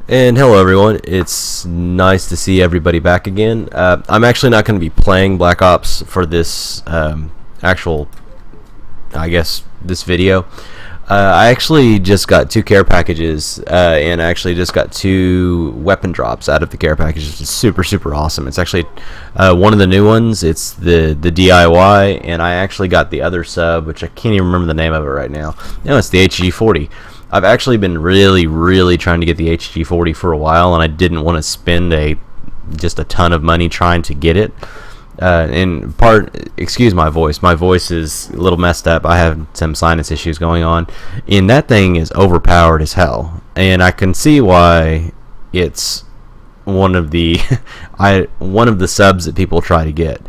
And hello everyone, it's nice to see everybody back again. I'm actually not going to be playing Black Ops for this actual, this video. I actually just got 2 care packages, and I actually just got 2 weapon drops out of the care packages. It's super awesome. It's actually one of the new ones. It's the DIY, and I actually got the other sub, which I can't even remember the name of it right now. No, it's the HG40. I've actually been really trying to get the HG40 for a while, and I didn't want to spend just a ton of money trying to get it. Excuse my voice is a little messed up. I have some sinus issues going on, and that thing is overpowered as hell. And I can see why it's one of the one of the subs that people try to get.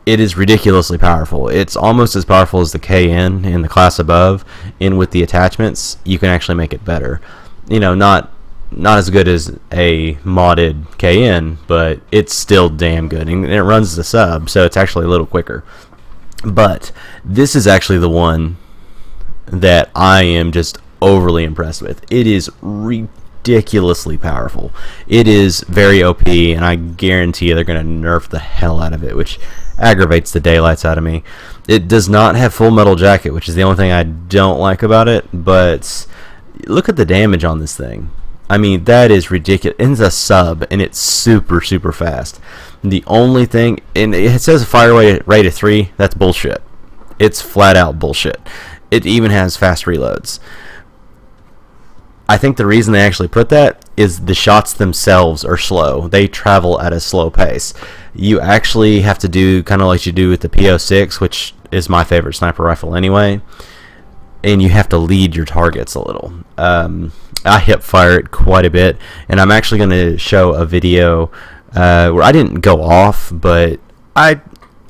It is ridiculously powerful. It's almost as powerful as the KN in the class above, and with the attachments, you can actually make it better. You know, not as good as a modded KN, but it's still damn good, and it runs the sub, so it's actually a little quicker. But this is actually the one that I am just overly impressed with. It is ridiculously powerful. It is very OP, and I guarantee you they're going to nerf the hell out of it, which aggravates the daylights out of me. It does not have full metal jacket, which is the only thing I don't like about it, but look at the damage on this thing. I mean, that is ridiculous. It's a sub, and it's super fast. The only thing, and it says a fire rate of 3, that's bullshit. It's flat out bullshit. It even has fast reloads. I think the reason they actually put that is the shots themselves are slow. They travel at a slow pace. You actually have to do kind of like you do with the PO6, which is my favorite sniper rifle anyway, and you have to lead your targets a little. I hip fire it quite a bit, and I'm actually going to show a video where I didn't go off, but I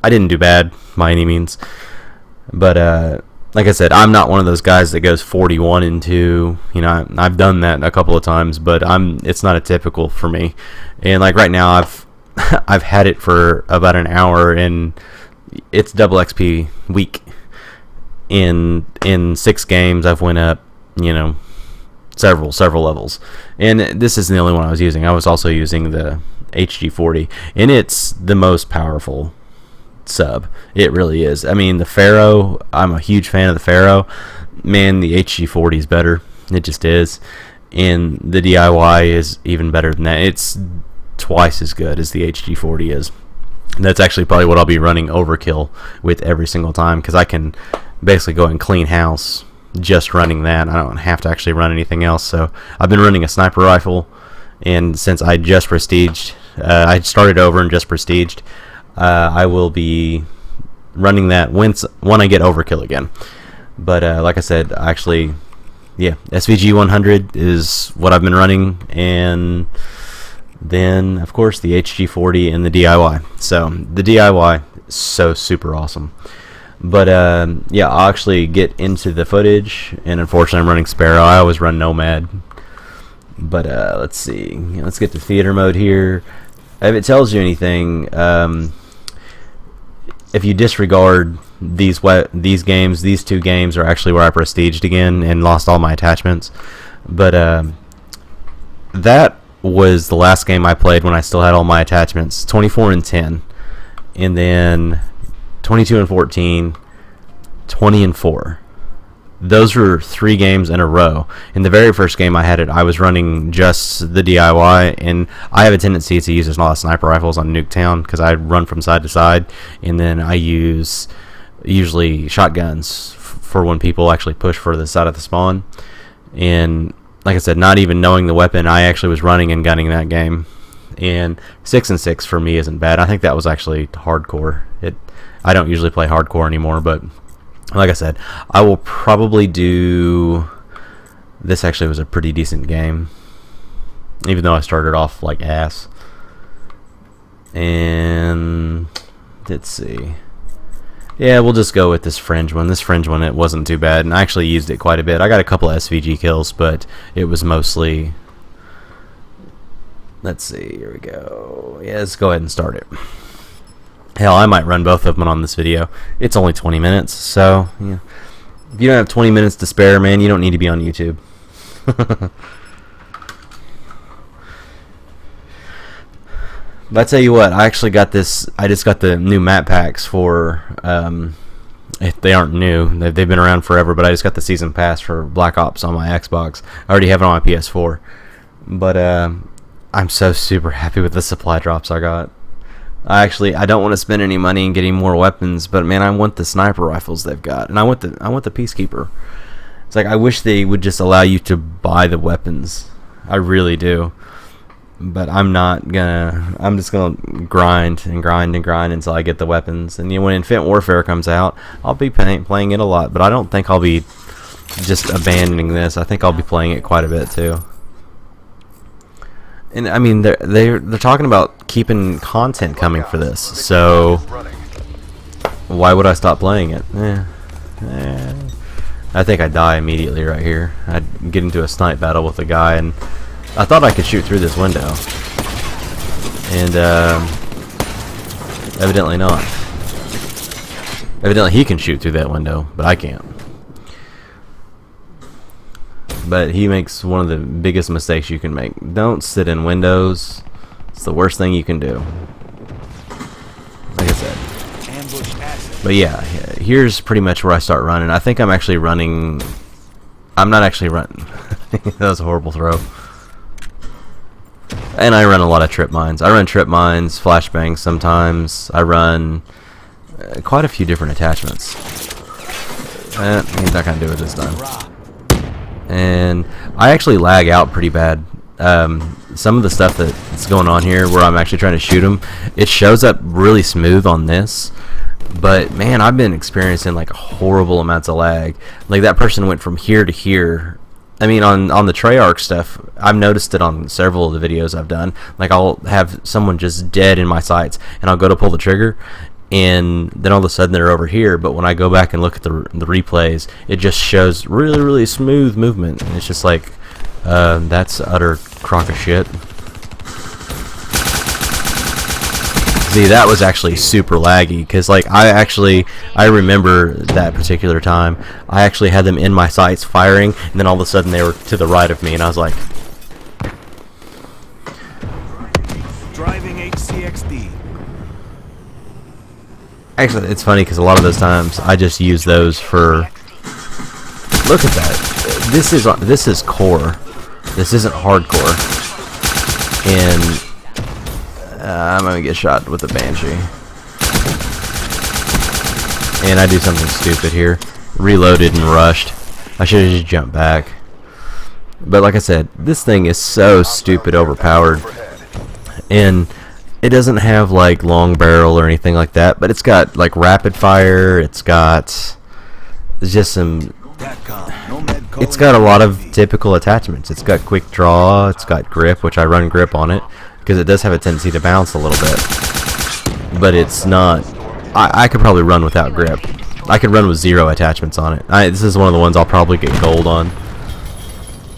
didn't do bad by any means. But like I said, I'm not one of those guys that goes 41 and 2. You know, I've done that a couple of times, but it's not a typical for me. And like right now, I've had it for about an hour, and it's double XP week. In 6 games, I've went up, you know, several levels, and this isn't the only one I was using. I was also using the HG40, and it's the most powerful sub. It really is. I mean, the Pharaoh, I'm a huge fan of the Pharaoh. Man, the HG40 is better. It just is. And the DIY is even better than that. It's twice as good as the HG40 is. That's actually probably what I'll be running overkill with every single time, because I can basically go and clean house just running that. I don't have to actually run anything else. So I've been running a sniper rifle, and since I just prestiged, I started over and just prestiged, I will be running that when I get overkill again. But like I said, actually, yeah, SVG 100 is what I've been running, and then of course the HG40 and the DIY. So the DIY is so super awesome. But yeah, I'll actually get into the footage, and unfortunately I'm running Sparrow. I always run Nomad. But let's see, let's get to theater mode here. If it tells you anything, if you disregard these games, these 2 games are actually where I prestiged again and lost all my attachments. But that was the last game I played when I still had all my attachments. 24 and 10, and then 22 and 14, 20 and 4. Those were 3 games in a row. In the very first game I had it, I was running just the DIY, and I have a tendency to use a lot of sniper rifles on Nuketown because I run from side to side, and then I use usually shotguns for when people actually push for the side of the spawn. And like I said, not even knowing the weapon, I actually was running and gunning that game. And 6 and 6 for me isn't bad. I think that was actually hardcore. I don't usually play hardcore anymore, but like I said, I will probably do... This actually was a pretty decent game, even though I started off like ass. And let's see. Yeah, we'll just go with this fringe one. This fringe one, it wasn't too bad, and I actually used it quite a bit. I got a couple of SVG kills, but it was mostly... Let's see, here we go. Yeah, let's go ahead and start it. Hell, I might run both of them on this video. It's only 20 minutes, so yeah. If you don't have 20 minutes to spare, man, you don't need to be on YouTube. But I tell you what, I actually got this. I just got the new map packs for. They aren't new. They've been around forever. But I just got the season pass for Black Ops on my Xbox. I already have it on my PS4. But I'm so super happy with the supply drops I got. I don't want to spend any money in getting more weapons, but man, I want the sniper rifles they've got, and I want the Peacekeeper. It's like I wish they would just allow you to buy the weapons. I really do. But I'm not gonna. I'm just gonna grind and grind and grind until I get the weapons. And when Infinite Warfare comes out, I'll be playing it a lot. But I don't think I'll be just abandoning this. I think I'll be playing it quite a bit too. And I mean, they're talking about keeping content coming for this. So why would I stop playing it? I think I die immediately right here. I'd get into a snipe battle with a guy and. I thought I could shoot through this window, and evidently not. Evidently he can shoot through that window, but I can't. But he makes one of the biggest mistakes you can make. Don't sit in windows. It's the worst thing you can do. Like I said. But yeah, here's pretty much where I start running. I think I'm actually running... I'm not actually running. That was a horrible throw. And I run a lot of trip mines. I run trip mines, flashbangs sometimes. I run quite a few different attachments. He's not going to do it this time. And I actually lag out pretty bad. Some of the stuff that's going on here where I'm actually trying to shoot him, it shows up really smooth on this. But man, I've been experiencing like horrible amounts of lag. Like that person went from here to here. I mean, on the Treyarch stuff, I've noticed it on several of the videos I've done. Like, I'll have someone just dead in my sights, and I'll go to pull the trigger, and then all of a sudden they're over here. But when I go back and look at the replays, it just shows really, really smooth movement. And it's just like, that's utter crock of shit. See, that was actually super laggy, because like I remember that particular time. I actually had them in my sights firing, and then all of a sudden they were to the right of me, and I was like, driving HCXD. Actually, it's funny because a lot of those times I just use those for. Look at that. This is core. This isn't hardcore, and. I'm gonna get shot with a Banshee. And I do something stupid here. Reloaded and rushed. I should have just jumped back. But like I said, this thing is so stupid overpowered. And it doesn't have like long barrel or anything like that, but it's got like rapid fire, it's got just some. It's got a lot of typical attachments. It's got quick draw, it's got grip, which I run grip on it. Because it does have a tendency to bounce a little bit, but it's not. I could probably run without grip. I could run with 0 attachments on it. This is one of the ones I'll probably get gold on.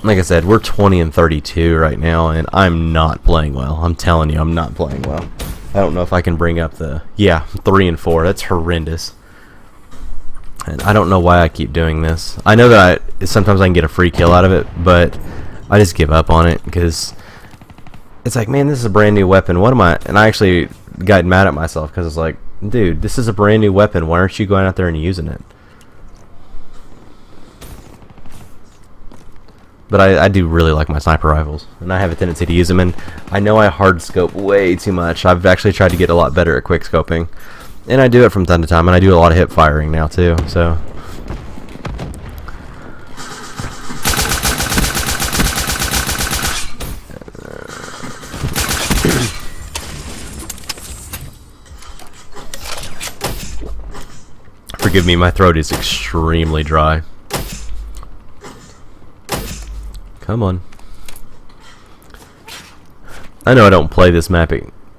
Like I said, we're 20 and 32 right now, and I'm not playing well. I'm telling you, I'm not playing well. I don't know if I can bring up the 3 and 4. That's horrendous. And I don't know why I keep doing this. I know that sometimes I can get a free kill out of it, but I just give up on it because. It's like, man, this is a brand new weapon. What am I? And I actually got mad at myself because it's like, dude, this is a brand new weapon. Why aren't you going out there and using it? But I do really like my sniper rifles, and I have a tendency to use them. And I know I hard scope way too much. I've actually tried to get a lot better at quick scoping, and I do it from time to time. And I do a lot of hip firing now too. So. Forgive me, my throat is extremely dry. Come on. I know I don't play this map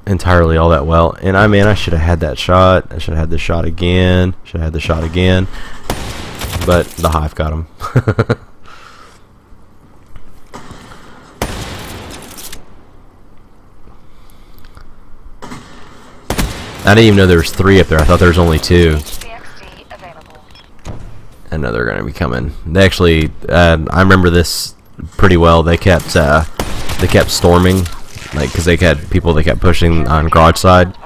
entirely all that well, and I should have had that shot. I should have had the shot again. Should have had the shot again. But the hive got him. I didn't even know there was 3 up there. I thought there was only 2. I know they're going to be coming. They actually, I remember this pretty well. They kept storming like because they had people they kept pushing on garage side,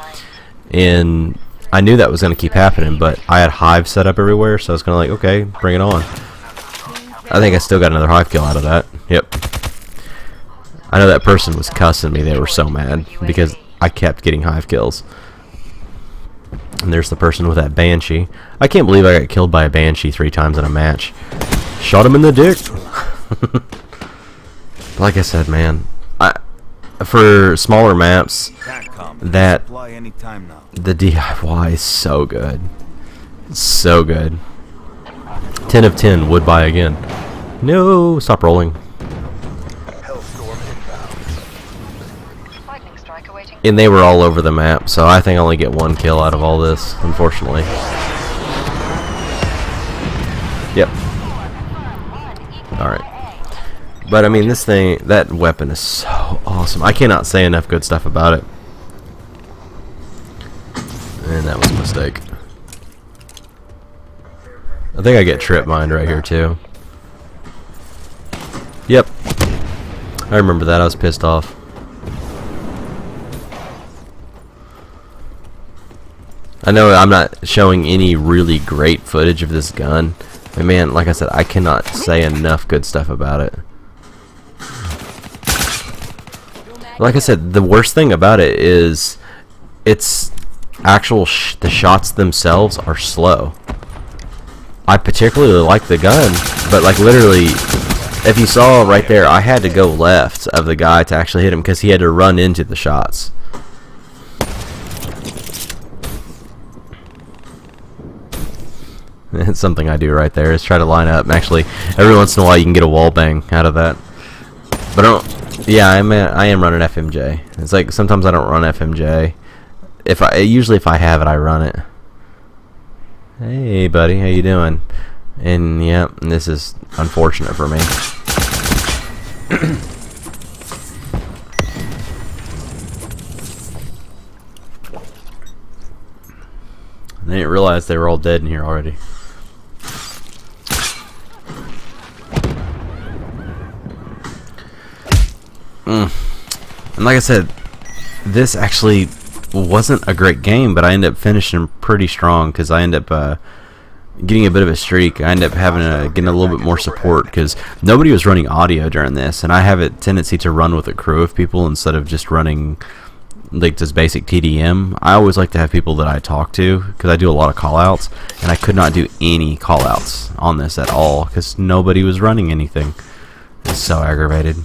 and I knew that was going to keep happening, but I had hive set up everywhere, so I was kind of like, okay, bring it on. I think I still got another hive kill out of that. Yep. I know that person was cussing me. They were so mad because I kept getting hive kills. And there's the person with that banshee. I can't believe I got killed by a banshee 3 times in a match. Shot him in the dick. Like I said, man, for smaller maps, that the DIY is so good. So good. 10 of 10 would buy again. No, stop rolling. And they were all over the map, so I think I only get 1 kill out of all this, unfortunately. Yep. Alright. But I mean, this thing, that weapon is so awesome. I cannot say enough good stuff about it. And that was a mistake. I think I get trip mined right here too. Yep. I remember that. I was pissed off. I know I'm not showing any really great footage of this gun. But man, like I said, I cannot say enough good stuff about it. Like I said, the worst thing about it is it's actual the shots themselves are slow. I particularly like the gun, but like literally, if you saw right there, I had to go left of the guy to actually hit him because he had to run into the shots. It's something I do right there is try to line up. Actually, every once in a while you can get a wall bang out of that. But I don't. Yeah, I am running FMJ. It's like sometimes I don't run FMJ. Usually if I have it, I run it. Hey, buddy, how you doing? And yeah, this is unfortunate for me. I didn't realize they were all dead in here already. And like I said, this actually wasn't a great game, but I ended up finishing pretty strong because I ended up getting a bit of a streak. I ended up getting a little bit more support because nobody was running audio during this, and I have a tendency to run with a crew of people instead of just running like just basic TDM. I always like to have people that I talk to because I do a lot of callouts, and I could not do any callouts on this at all because nobody was running anything. It's so aggravated.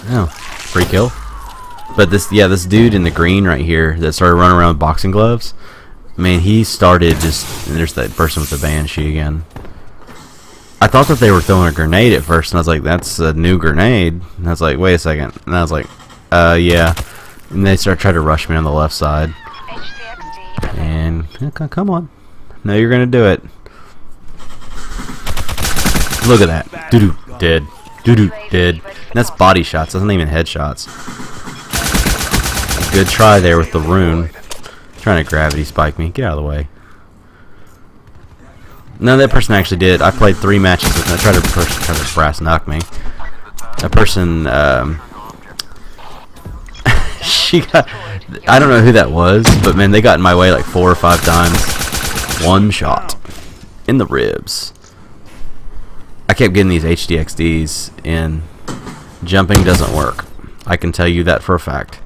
Oh, free kill. But this dude in the green right here that started running around with boxing gloves, man, he started just. There's that person with the banshee again. I thought that they were throwing a grenade at first, and I was like, that's a new grenade. And I was like, wait a second. And I was like, yeah. And they trying to rush me on the left side. And come on, no, you're gonna do it. Look at that, doo doo dead, doo doo dead. And that's body shots. That's not even headshots. Good try there with the rune. Trying to gravity spike me. Get out of the way. No, that person actually did. I played 3 matches with them. I tried to brass knock me. That person, she got. I don't know who that was, but man, they got in my way like 4 or 5 times. 1 shot in the ribs. I kept getting these HDXDs, and jumping doesn't work. I can tell you that for a fact.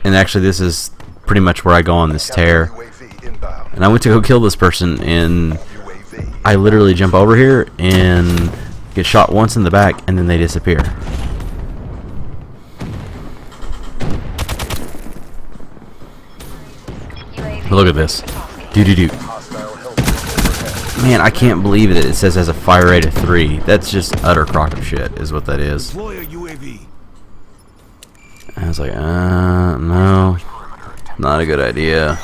And actually, this is pretty much where I go on this tear. And I went to go kill this person, and I literally jump over here and get shot once in the back, and then they disappear. Look at this. Doo-doo-doo. Man, I can't believe it. It says it has a fire rate of 3. That's just utter crock of shit, is what that is. I was like, no, not a good idea.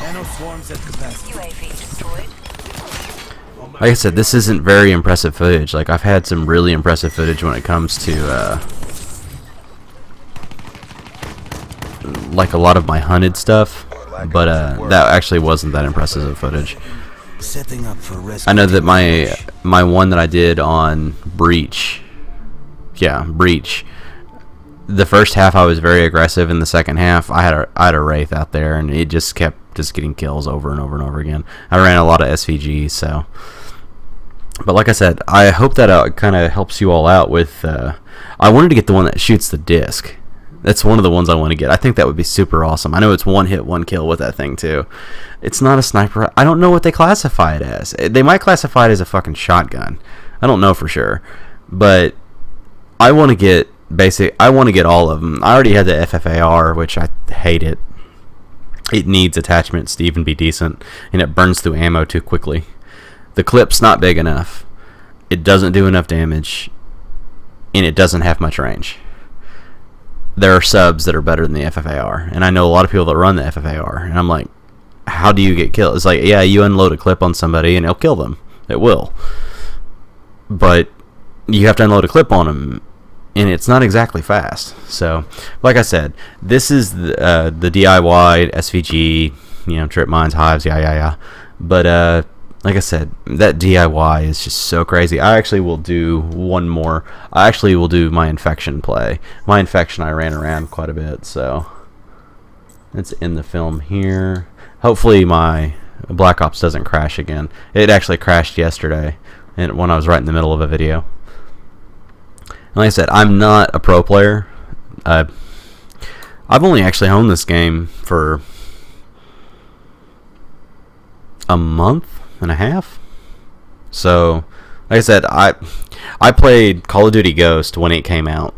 Like I said, this isn't very impressive footage. Like, I've had some really impressive footage when it comes to, like a lot of my hunted stuff, but that actually wasn't that impressive of footage. I know that my one that I did on Breach yeah, Breach. The first half I was very aggressive. In the second half, I had a Wraith out there, and it just kept just getting kills over and over and over again. I ran a lot of SVGs, so. But like I said, I hope that kind of helps you all out with. I wanted to get the one that shoots the disc. That's one of the ones I want to get. I think that would be super awesome. I know it's one hit, one kill with that thing too. It's not a sniper. I don't know what they classify it as. They might classify it as a fucking shotgun. I don't know for sure. But I want to get I want to get all of them. I already had the FFAR, which I hate it. It needs attachments to even be decent, and it burns through ammo too quickly. The clip's not big enough. It doesn't do enough damage, and it doesn't have much range. There are subs that are better than the FFAR, and I know a lot of people that run the FFAR, and I'm like, how do you get killed? It's like, yeah, you unload a clip on somebody, and it'll kill them. It will. But you have to unload a clip on them, and it's not exactly fast. So, like I said, this is the DIY SVG, trip mines, hives, yeah. But like I said, that DIY is just so crazy. I actually will do one more. I actually will do my infection play. My infection, I ran around quite a bit, so it's in the film here. Hopefully my Black Ops doesn't crash again. It actually crashed yesterday, and when I was right in the middle of a video. And like I said, I'm not a pro player. I've only actually honed this game for a month and a half. So, like I said, I played Call of Duty Ghost when it came out,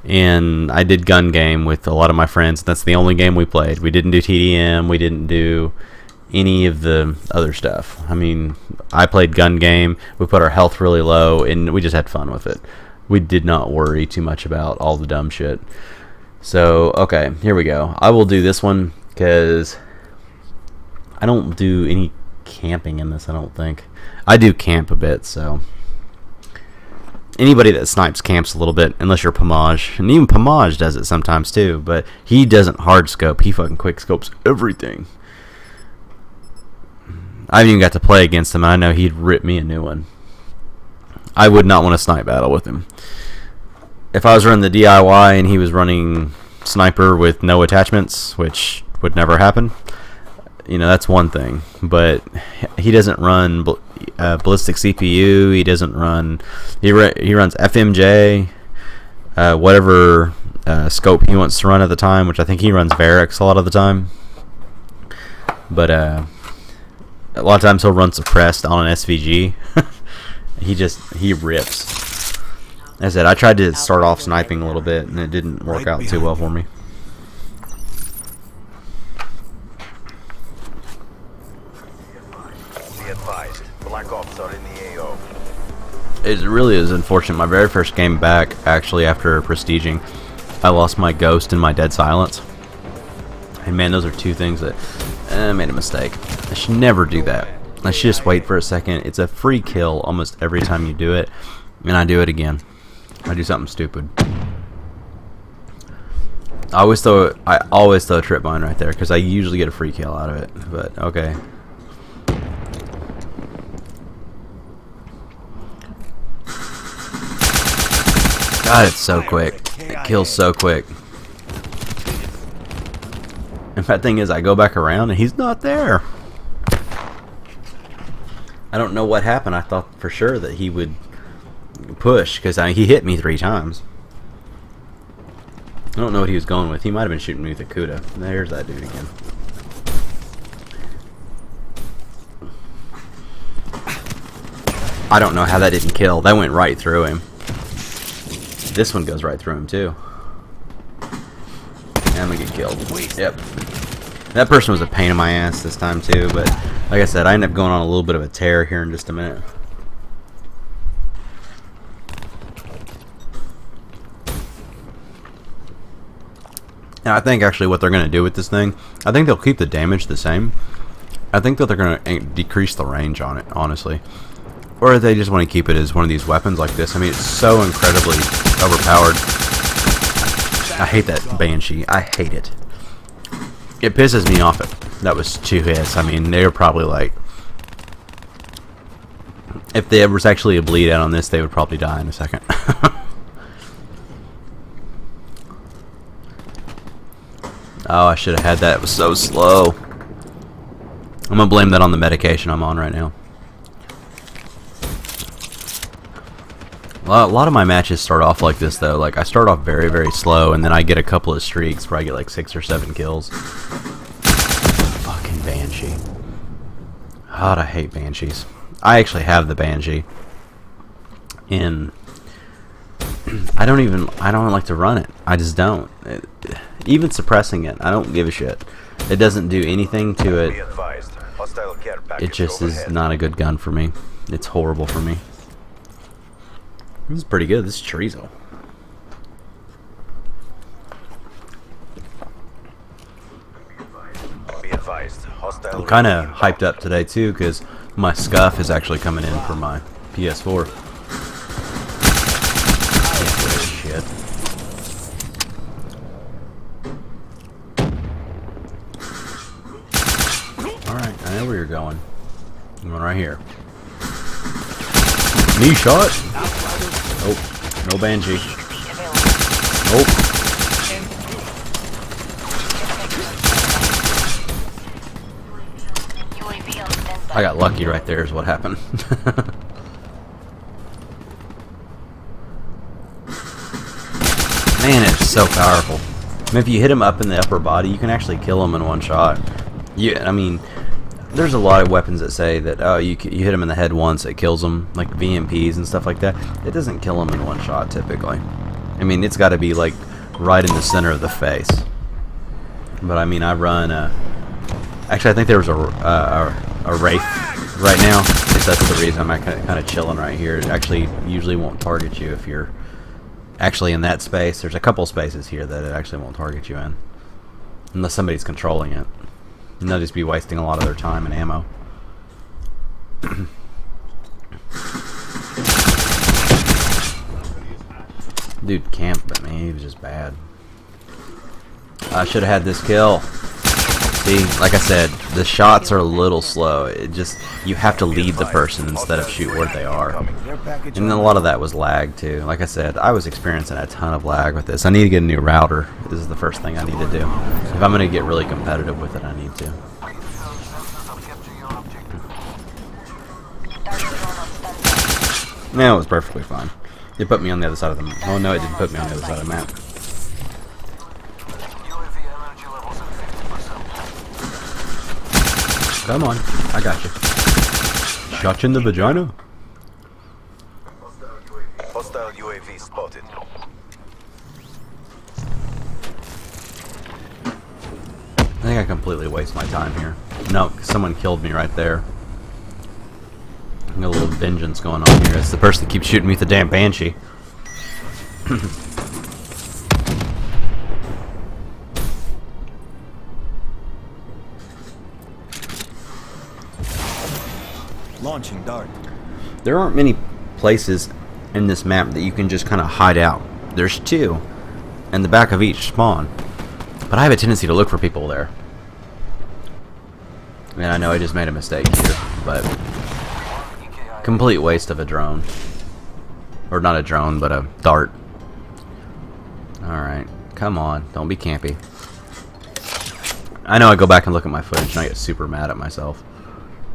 and I did gun game with a lot of my friends. That's the only game we played. We didn't do TDM. We didn't do any of the other stuff. I mean, I played gun game. We put our health really low, and we just had fun with it. We did not worry too much about all the dumb shit. So, okay, here we go. I will do this one because I don't do any camping in this, I don't think. I do camp a bit, so anybody that snipes camps a little bit, unless you're Pomage, and even Pomage does it sometimes too, but he doesn't hard scope. He fucking quick scopes everything. I haven't even got to play against him. I know he'd rip me a new one. I would not want to snipe battle with him. If I was running the DIY and he was running sniper with no attachments, which would never happen, that's one thing. But he doesn't run ballistic CPU. He doesn't run. He runs FMJ, whatever scope he wants to run at the time, which I think he runs Varix a lot of the time. But a lot of times he'll run suppressed on an SVG. He rips. As I said, I tried to start off sniping a little bit, and it didn't work out too well for me. Be advised, Black Ops are in the AO. It really is unfortunate. My very first game back, actually, after prestiging, I lost my Ghost and my Dead Silence. And man, those are two things that I made a mistake. I should never do that. I should just wait for a second. It's a free kill almost every time you do it, and I do it again. I do something stupid. I always throw a trip mine right there because I usually get a free kill out of it. But okay. God, it's so quick. It kills so quick. And that thing is, I go back around and he's not there. I don't know what happened. I thought for sure that he would push because he hit me 3 times. I don't know what he was going with. He might have been shooting me with a Kuda. There's that dude again. I don't know how that didn't kill. That went right through him. This one goes right through him too. And I'm gonna get killed. Yep. That person was a pain in my ass this time too, but like I said, I ended up going on a little bit of a tear here in just a minute. And I think actually what they're going to do with this thing, I think they'll keep the damage the same. I think that they're going to decrease the range on it, honestly. Or they just want to keep it as one of these weapons like this. I mean, it's so incredibly overpowered. I hate that Banshee. I hate it. It pisses me off. That was 2 hits. I mean, they were probably like... If there was actually a bleed out on this, they would probably die in a second. Oh, I should have had that. It was so slow. I'm gonna blame that on the medication I'm on right now. A lot of my matches start off like this though. Like I start off very, very slow, and then I get a couple of streaks where I get like 6 or 7 kills. Fucking Banshee. God, I hate Banshees. I actually have the Banshee, and I don't like to run it. I just don't. Even suppressing it, I don't give a shit. It doesn't do anything to Be it. advised. Hostile care It package just is overhead. not a good gun for me. It's horrible for me. This is pretty good. This is chorizo. Be advised. Hostile. I'm kind of hyped up today too because my scuff is actually coming in for my PS4. Can't do this shit. Alright, I know where you're going. I'm going right here. Knee shot? Nope. No Banshee. Nope. I got lucky right there is what happened. Man, it's so powerful. I mean, if you hit him up in the upper body, you can actually kill him in one shot. Yeah, I mean, there's a lot of weapons that say that, oh, you hit him in the head once, it kills him, like VMPs and stuff like that. It doesn't kill him in one shot, typically. I mean, it's got to be, like, right in the center of the face. But, I mean, I run, actually, I think there was a Wraith right now. I guess that's the reason I'm kind of chilling right here. It actually usually won't target you if you're actually in that space. There's a couple spaces here that it actually won't target you in. Unless somebody's controlling it. And they'll just be wasting a lot of their time and ammo. Dude camped at me. He was just bad. I should have had this kill. See, like I said, the shots are a little slow. It just, you have to lead the person instead of shoot where they are. And then a lot of that was lag too. Like I said, I was experiencing a ton of lag with this. I need to get a new router. This is the first thing I need to do. If I'm going to get really competitive with it, I need to. No, it was perfectly fine. It put me on the other side of the map. Oh no, it didn't put me on the other side of the map. Come on, I got you. Shot you in the vagina. Hostile UAV spotted. I think I completely waste my time here. No, 'cause someone killed me right there. I got a little vengeance going on here. It's the person that keeps shooting me with the damn Banshee. Launching dart. There aren't many places in this map that you can just kind of hide out. There's 2 in the back of each spawn. But I have a tendency to look for people there. I mean, I know I just made a mistake here, but complete waste of a drone. Or not a drone, but a dart. Alright, come on, don't be campy. I know I go back and look at my footage and I get super mad at myself.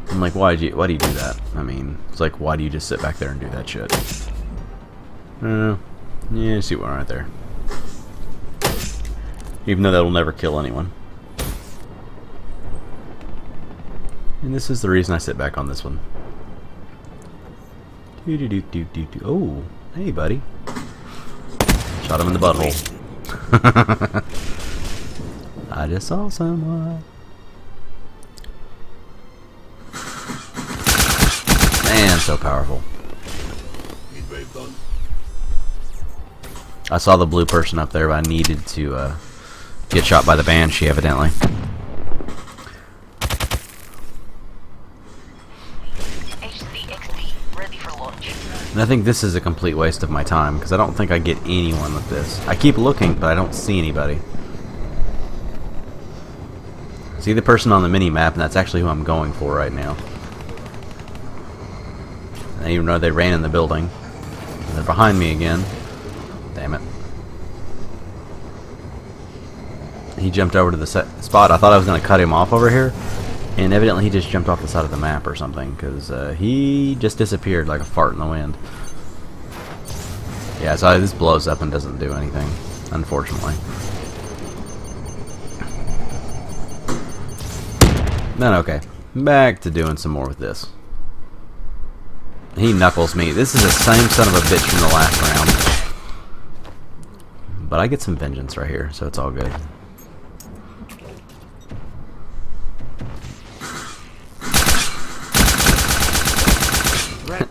I'm like, why do you do that? I mean, it's like, why do you just sit back there and do that shit? I don't know. Yeah, see one right there. Even though that'll never kill anyone. And this is the reason I sit back on this one. Oh, hey buddy. Shot him in the butthole. I just saw someone. Man, so powerful. I saw the blue person up there, but I needed to get shot by the Banshee, evidently. And I think this is a complete waste of my time, because I don't think I get anyone with this. I keep looking, but I don't see anybody. See the person on the mini-map, and that's actually who I'm going for right now. And even though they ran in the building, they're behind me again. Damn it. He jumped over to the spot. I thought I was going to cut him off over here, and evidently he just jumped off the side of the map or something, because he just disappeared like a fart in the wind. Yeah, so this blows up and doesn't do anything, unfortunately. Then okay, back to doing some more with this. He knuckles me. This is the same son of a bitch from the last round. But I get some vengeance right here, so it's all good.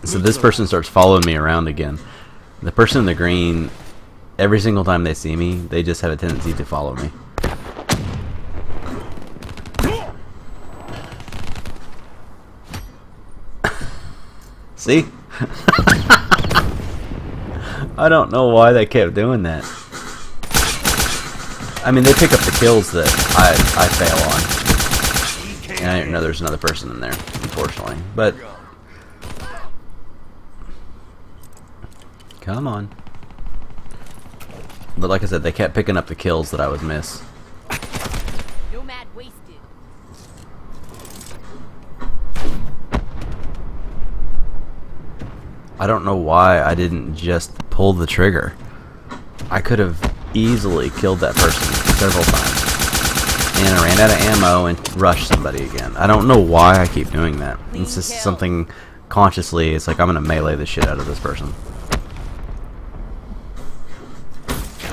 So this person starts following me around again. The person in the green, every single time they see me, they just have a tendency to follow me. See? I don't know why they kept doing that. I mean, they pick up the kills that I fail on. And I didn't know there's another person in there, unfortunately. But come on. But like I said, they kept picking up the kills that I would miss. Nomad wasted. I don't know why I didn't just pull the trigger. I could have easily killed that person several times. And I ran out of ammo and rushed somebody again. I don't know why I keep doing that. It's just something consciously, it's like I'm going to melee the shit out of this person.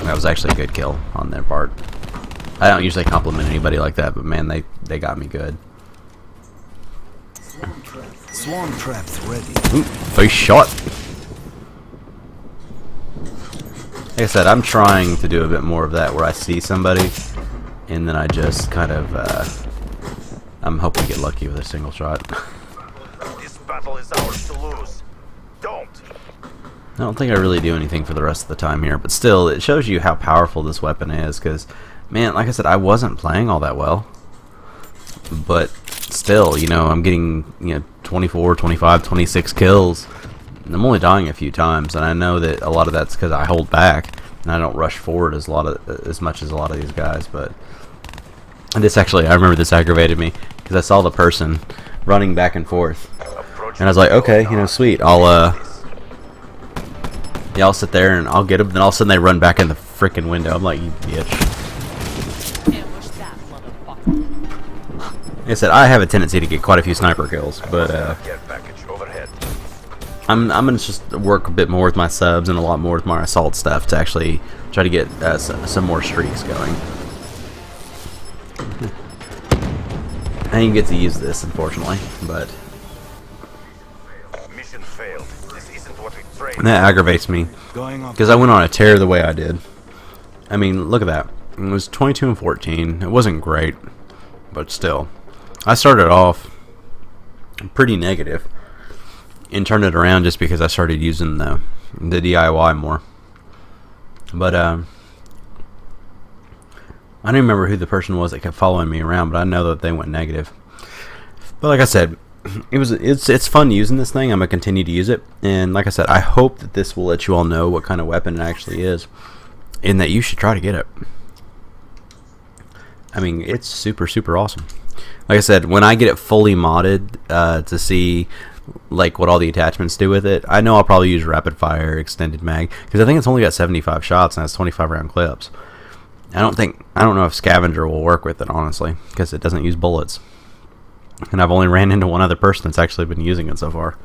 That was actually a good kill on their part. I don't usually compliment anybody like that, but man, they got me good. Swarm traps ready. Ooh, face shot. Like I said, I'm trying to do a bit more of that where I see somebody and then I just kind of I'm hoping to get lucky with a single shot. This battle is ours to lose. Don't. I don't think I really do anything for the rest of the time here, but still, it shows you how powerful this weapon is, because, man, like I said, I wasn't playing all that well. But still, you know, I'm getting, 24, 25, 26 kills. And I'm only dying a few times, and I know that a lot of that's because I hold back, and I don't rush forward as much as a lot of these guys, but this actually, I remember this aggravated me, because I saw the person running back and forth, and I was like, okay, sweet, I'll sit there and I'll get them. Then all of a sudden they run back in the freaking window. I'm like, you bitch. Ambush that motherfucker. Like I said, I have a tendency to get quite a few sniper kills, but Care package overhead. I'm gonna just work a bit more with my subs and a lot more with my assault stuff to actually try to get some more streaks going. I didn't get to use this, unfortunately, but Mission failed. This isn't what we trained. and that aggravates me because I went on a tear the way I did. I mean, look at that. It was 22 and 14. It wasn't great, but still, I started off pretty negative and turned it around just because I started using the DIY more. But I don't remember who the person was that kept following me around, but I know that they went negative. But like I said, it's fun using this thing. I'm gonna continue to use it, and like I said, I hope that this will let you all know what kind of weapon it actually is, and that you should try to get it. I mean, it's super awesome. Like I said, when I get it fully modded to see like what all the attachments do with it, I know I'll probably use rapid fire, extended mag, because I think it's only got 75 shots and has 25 round clips. I don't know if scavenger will work with it, honestly, because it doesn't use bullets. And I've only ran into one other person that's actually been using it so far.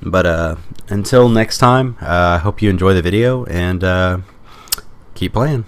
But until next time, I hope you enjoy the video and keep playing.